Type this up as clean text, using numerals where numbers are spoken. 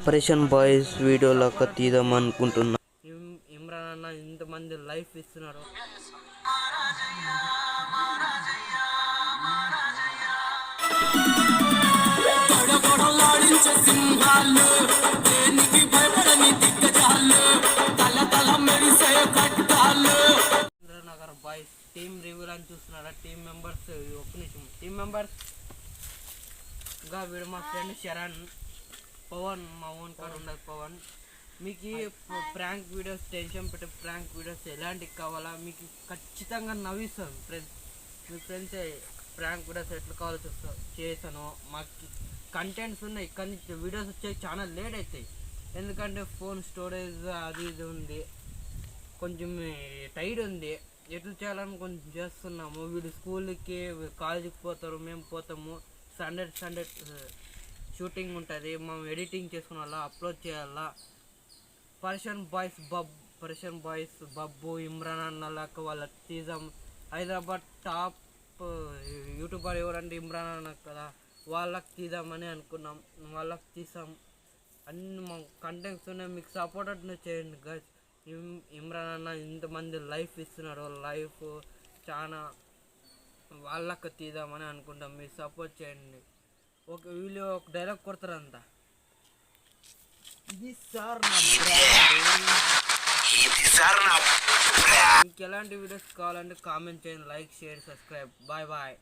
Operation boys వీడియోలోకి తీద్దాం అనుకుంటున్నా. ఇమ్రాన్ అన్న ఇంతమంది లైఫ్ ఇస్తున్నారు. ఇంద్రనగర్ బాయ్స్ టీమ్ రివ్యూలు అని చూస్తున్నారా? టీమ్ మెంబర్స్ ఒక్క నిమిషం. టీమ్ మెంబర్స్ గా వీడు మా ఫ్రెండ్ శరణ్, పవన్, మా ఓన్ కాడ ఉండదు పవన్. మీకు ప్రాంక్ వీడియోస్, టెన్షన్ పెట్టే ప్రాంక్ వీడియోస్ ఎలాంటివి కావాలా మీకు ఖచ్చితంగా నవ్విస్తాం ఫ్రెండ్స్. మీ ఫ్రెండ్స్ ప్రాంక్ వీడియోస్ ఎట్లా కావాలో చేశాను. మాకు కంటెంట్స్ ఉన్నాయి కానీ వీడియోస్ వచ్చేది చాలా లేట్ అవుతాయి. ఎందుకంటే ఫోన్ స్టోరేజ్ అది ఇది ఉంది, కొంచెం టైట్ ఉంది. ఎట్లా చేయాలని కొంచెం చేస్తున్నాము. వీడు స్కూల్కి కాలేజీకి పోతారు, మేము పోతాము. సండే షూటింగ్ ఉంటుంది, మనం ఎడిటింగ్ చేసుకుని అలా అప్లోడ్ చేయాలా. పర్షియన్ బాయ్స్ బబ్బు, ఇమ్రాన్ అన్నలాక వాళ్ళ తీసాం. హైదరాబాద్ టాప్ యూట్యూబర్ ఎవరంటే ఇమ్రాన్ అన్న కదా, వాళ్ళకి తీద్దామని అనుకున్నాం. వాళ్ళకి తీసాం. అన్ని మా కంటెంట్స్ ఉన్నాయి, మీకు సపోర్ట్ అట్లా చేయండి గైస్. ఇమ్రాన్ అన్న ఇంతమంది లైఫ్ ఇస్తున్నారు, లైఫ్ చాలా వాళ్ళకి తీద్దామని అనుకుంటాం. మీరు సపోర్ట్ చేయండి. వీళ్ళు ఒక డైలాగ్ కొడతారంట, ఇది సార్ నా మీకు ఎలాంటి వీడియోస్ కావాలంటే కామెంట్ చేయండి, like, share, subscribe. Bye bye.